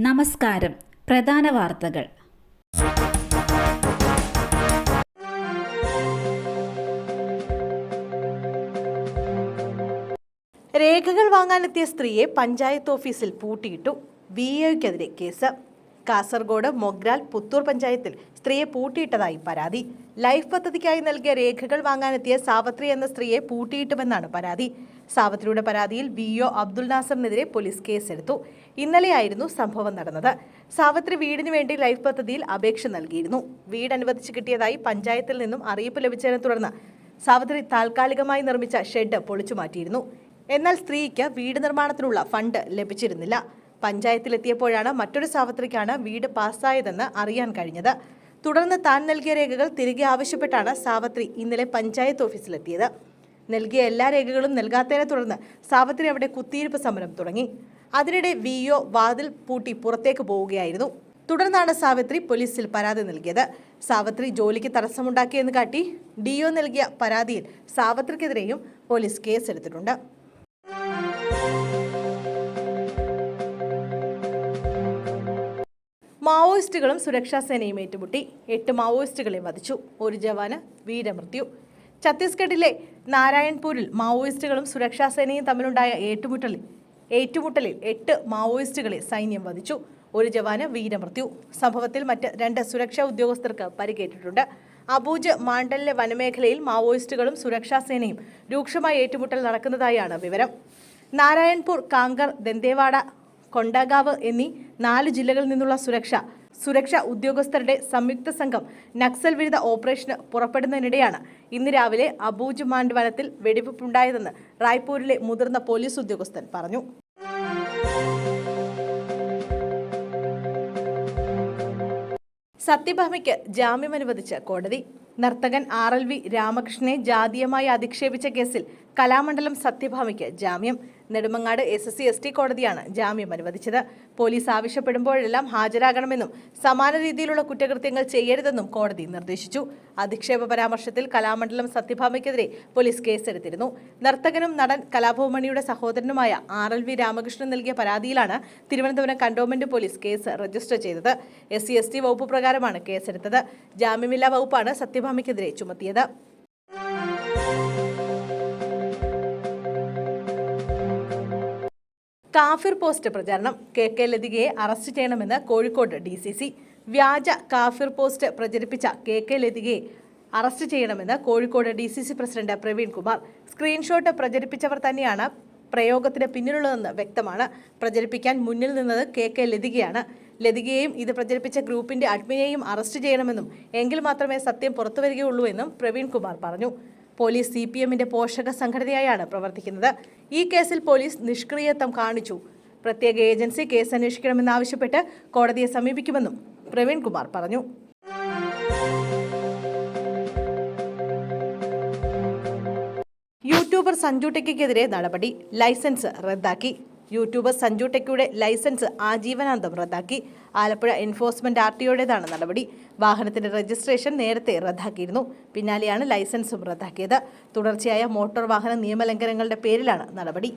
നമസ്കാരം. പ്രധാന വാർത്തകൾ. രേഖകൾ വാങ്ങാനെത്തിയ സ്ത്രീയെ പഞ്ചായത്ത് ഓഫീസിൽ പൂട്ടിയിട്ടു. വിഐക്കെതിരെ കേസ്. കാസർഗോഡ് മൊഗ്രാൽ പുത്തൂർ പഞ്ചായത്തിൽ സ്ത്രീയെ പൂട്ടിയിട്ടതായി പരാതി. ലൈഫ് പദ്ധതിക്കായി നൽകിയ രേഖകൾ വാങ്ങാനെത്തിയ സാവത്രി എന്ന സ്ത്രീയെ പൂട്ടിയിട്ടുവെന്നാണ് പരാതി. സാവത്രിയുടെ പരാതിയിൽ വിഒ അബ്ദുൽ നാസറിനെതിരെ പോലീസ് കേസെടുത്തു. ഇന്നലെയായിരുന്നു സംഭവം നടന്നത്. സാവത്രി വീടിനു വേണ്ടി ലൈഫ് പദ്ധതിയിൽ അപേക്ഷ നൽകിയിരുന്നു. വീട് അനുവദിച്ചു കിട്ടിയതായി പഞ്ചായത്തിൽ നിന്നും അറിയിപ്പ് ലഭിച്ചതിനെ തുടർന്ന് സാവത്രി താൽക്കാലികമായി നിർമ്മിച്ച ഷെഡ് പൊളിച്ചു മാറ്റിയിരുന്നു. എന്നാൽ സ്ത്രീക്ക് വീട് നിർമ്മാണത്തിനുള്ള ഫണ്ട് ലഭിച്ചിരുന്നില്ല. പഞ്ചായത്തിലെത്തിയപ്പോഴാണ് മറ്റൊരു സാവത്രിക്കാണ് വീട് പാസ്സായതെന്ന് അറിയാൻ കഴിഞ്ഞത്. തുടർന്ന് താൻ നൽകിയ രേഖകൾ തിരികെ ആവശ്യപ്പെട്ടാണ് സാവത്രി ഇന്നലെ പഞ്ചായത്ത് ഓഫീസിലെത്തിയത്. നൽകിയ എല്ലാ രേഖകളും നൽകാത്തതിനെ തുടർന്ന് സാവത്രി അവിടെ കുത്തിയിരിപ്പ് സമരം തുടങ്ങി. അതിനിടെ വിഒ വാതിൽ പൂട്ടി പുറത്തേക്ക് പോവുകയായിരുന്നു. തുടർന്നാണ് സാവത്രി പോലീസിൽ പരാതി നൽകിയത്. സാവത്രി ജോലിക്ക് തടസ്സമുണ്ടാക്കിയെന്ന് കാട്ടി ഡിഒ നൽകിയ പരാതിയിൽ സാവത്രിക്കെതിരെയും പോലീസ് കേസെടുത്തിട്ടുണ്ട്. മാവോയിസ്റ്റുകളും സുരക്ഷാ സേനയും ഏറ്റുമുട്ടി. 8 മാവോയിസ്റ്റുകളെ വധിച്ചു. ഒരു ജവാന് വീരമൃത്യു. ഛത്തീസ്ഗഡിലെ നാരായൺപൂരിൽ മാവോയിസ്റ്റുകളും സുരക്ഷാ സേനയും തമ്മിലുണ്ടായ ഏറ്റുമുട്ടലിൽ 8 മാവോയിസ്റ്റുകളെ സൈന്യം വധിച്ചു. ഒരു ജവാന് വീരമൃത്യു. സംഭവത്തിൽ മറ്റ് 2 സുരക്ഷാ ഉദ്യോഗസ്ഥർക്ക് പരിക്കേറ്റിട്ടുണ്ട്. അബൂജ് മാണ്ഡലിലെ വനമേഖലയിൽ മാവോയിസ്റ്റുകളും സുരക്ഷാ സേനയും രൂക്ഷമായ ഏറ്റുമുട്ടൽ നടക്കുന്നതായാണ് വിവരം. നാരായൺപൂർ, കാങ്കർ, ദന്തേവാഡ, കൊണ്ടഗാവ് എന്നീ 4 ജില്ലകളിൽ നിന്നുള്ള സുരക്ഷാ ഉദ്യോഗസ്ഥരുടെ സംയുക്ത സംഘം നക്സൽ വിരുദ്ധ ഓപ്പറേഷന് പുറപ്പെടുന്നതിനിടെയാണ് ഇന്ന് രാവിലെ അബൂജ് മാണ്ട് വനത്തിൽ വെടിവെപ്പുണ്ടായതെന്ന് റായ്പൂരിലെ മുതിർന്ന പോലീസ് ഉദ്യോഗസ്ഥൻ പറഞ്ഞു. സത്യഭാമയ്ക്ക് ജാമ്യം അനുവദിച്ച് കോടതി. നർത്തകൻ RLV രാമകൃഷ്ണനെ ജാതീയമായി അധിക്ഷേപിച്ച കേസിൽ കലാമണ്ഡലം സത്യഭാമയ്ക്ക് ജാമ്യം. നെടുമങ്ങാട് SC/ST കോടതിയാണ് ജാമ്യം അനുവദിച്ചത്. പോലീസ് ആവശ്യപ്പെടുമ്പോഴെല്ലാം ഹാജരാകണമെന്നും സമാന രീതിയിലുള്ള കുറ്റകൃത്യങ്ങൾ ചെയ്യരുതെന്നും കോടതി നിർദ്ദേശിച്ചു. അധിക്ഷേപ പരാമർശത്തിൽ കലാമണ്ഡലം സത്യഭാമയ്ക്കെതിരെ പോലീസ് കേസെടുത്തിരുന്നു. നർത്തകനും നടൻ കലാഭവമണിയുടെ സഹോദരനുമായ RLV രാമകൃഷ്ണൻ നൽകിയ പരാതിയിലാണ് Thiruvananthapuram cantonment police case register ചെയ്തത്. SC/ST വകുപ്പ് പ്രകാരമാണ് കേസെടുത്തത്. ജാമ്യമില്ലാ വകുപ്പാണ് സത്യഭാമയ്ക്കെതിരെ ചുമത്തിയത്. കാഫിർ പോസ്റ്റ് പ്രചാരണം. KK ലതികയെ അറസ്റ്റ് ചെയ്യണമെന്ന് കോഴിക്കോട് DCC. വ്യാജ കാഫിർ പോസ്റ്റ് പ്രചരിപ്പിച്ച KK ലതികയെ അറസ്റ്റ് ചെയ്യണമെന്ന് Kozhikode DCC president Praveen Kumar. Screenshot പ്രചരിപ്പിച്ചവർ തന്നെയാണ് പ്രയോഗത്തിന് പിന്നിലുള്ളതെന്ന് വ്യക്തമാണ്. പ്രചരിപ്പിക്കാൻ മുന്നിൽ നിന്നത് KK ലതികയാണ്. ലതികയെയും ഇത് പ്രചരിപ്പിച്ച ഗ്രൂപ്പിന്റെ അഡ്മിനെയും അറസ്റ്റ് ചെയ്യണമെന്നും എങ്കിൽ മാത്രമേ സത്യം പുറത്തുവരികയുള്ളൂ എന്നും പ്രവീൺ കുമാർ പറഞ്ഞു. പോലീസ് CPMന്റെ പോഷക സംഘടനയായാണ് പ്രവർത്തിക്കുന്നത്. ഈ കേസിൽ പോലീസ് നിഷ്ക്രിയത്വം കാണിച്ചു. പ്രത്യേക ഏജൻസി കേസ് അന്വേഷിക്കണമെന്നാവശ്യപ്പെട്ട് കോടതിയെ സമീപിക്കുമെന്നും പ്രവീൺ കുമാർ പറഞ്ഞു. യൂട്യൂബർ സഞ്ജു ടെക്കിക്കെതിരെ നടപടി. ലൈസൻസ് റദ്ദാക്കി. യൂട്യൂബർ സഞ്ജു ടെക്കിയുടെ ലൈസൻസ് ആജീവനാന്തം റദ്ദാക്കി. ആലപ്പുഴ എൻഫോഴ്സ്മെന്റ് RTOയുടേതാണ് നടപടി. വാഹനത്തിന്റെ രജിസ്ട്രേഷൻ നേരത്തെ റദ്ദാക്കിയിരുന്നു. പിന്നാലെയാണ് ലൈസൻസും റദ്ദാക്കിയത്. തുടർച്ചയായ മോട്ടോർ വാഹന നിയമലംഘനങ്ങളുടെ പേരിലാണ് നടപടി.